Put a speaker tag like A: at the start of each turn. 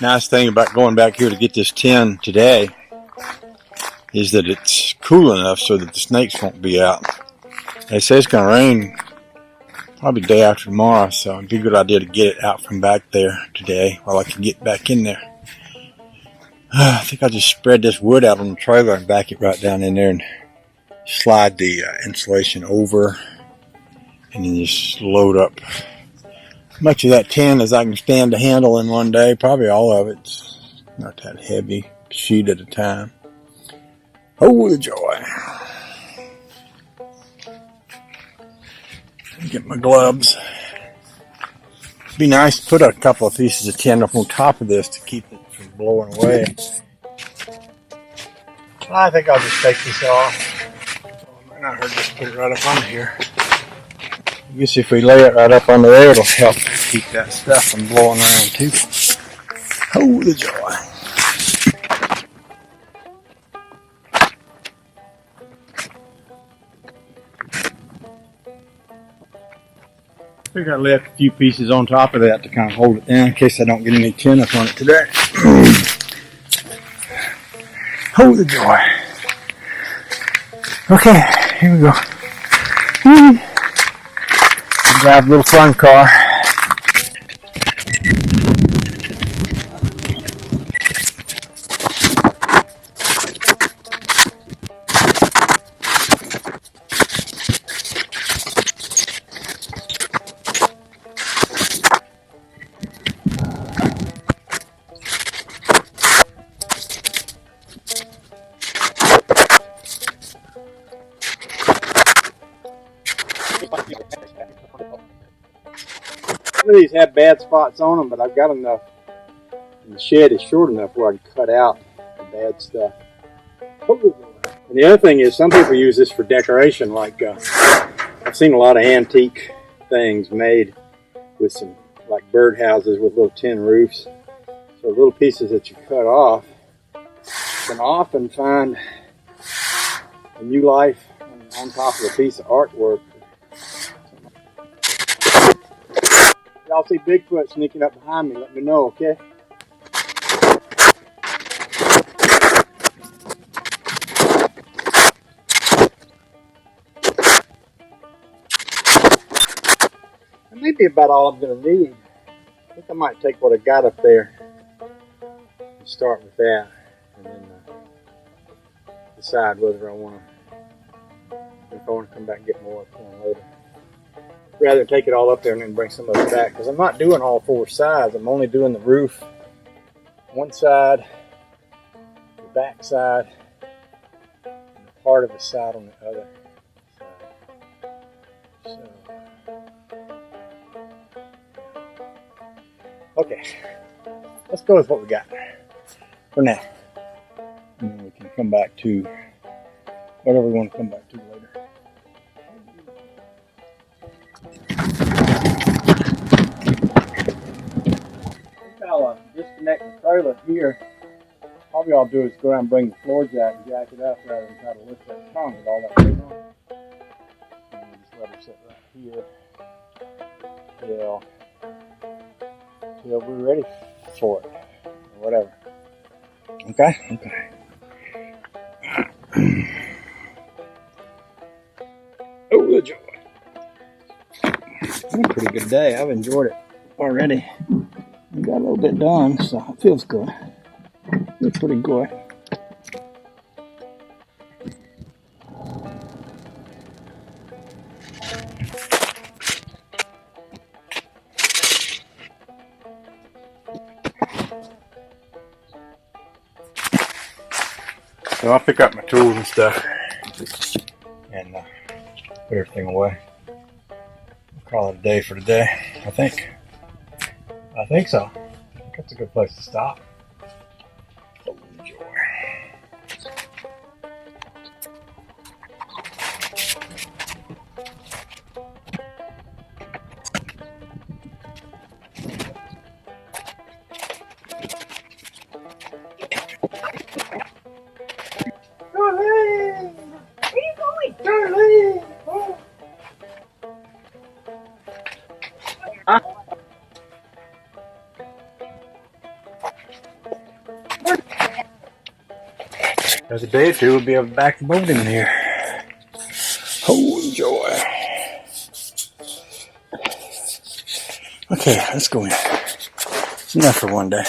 A: Nice thing about going back here to get this tin today is that it's cool enough so that the snakes won't be out. They say it's going to rain probably day after tomorrow, so it'd be a good idea to get it out from back there today while I can get back in there. I think I'll just spread this wood out on the trailer and back it right down in there and slide the insulation over and then just load up as much of that tin as I can stand to handle in one day. Probably all of it. It's not that heavy, sheet at a time. Oh, the joy. Get my gloves. It'd be nice to put a couple of pieces of tin up on top of this to keep it from blowing away. I think I'll just take this off. It might not hurt just to put it right up under here. I guess if we lay it right up under there, it'll help keep that stuff from blowing around too. Oh, the joy. I think I left a few pieces on top of that to kind of hold it down in case I don't get any tin up on it today. Oh, the joy. Okay, here we go. Drive a little fun car. Some of these have bad spots on them, but I've got enough, and the shed is short enough where I can cut out the bad stuff. And the other thing is, some people use this for decoration. Like I've seen a lot of antique things made with some like birdhouses with little tin roofs. So little pieces that you cut off can often find a new life on top of a piece of artwork. Y'all see Bigfoot sneaking up behind me, let me know, okay? That may be about all I'm going to need. I think I might take what I got up there and start with that, and then decide whether I want to come back and get more later. Rather take it all up there and then bring some of it back, because I'm not doing all four sides. I'm only doing the roof one side, the back side, and part of the side on the other side. Okay, let's go with what we got for now, and then we can come back to whatever we want to come back to later. I'll disconnect the trailer here. Probably all I'll do is go around and bring the floor jack and jack it up rather than try to lift that tongue with all that going on. And just let her sit right here till we're ready for it, or whatever. Okay? Okay. Oh, the joy. It's been a pretty good day. I've enjoyed it already. I got a little bit done, so it feels good. It's pretty good. So I'll pick up my tools and stuff and put everything away. We'll call it a day for today, I think. I think so. I think that's a good place to stop. Oh, joy. Darlene! Where are you going? Darlene! Oh. Huh? Another day or two, we'll be able to back the boat in here. Oh, joy. Okay, let's go in. It's enough for one day.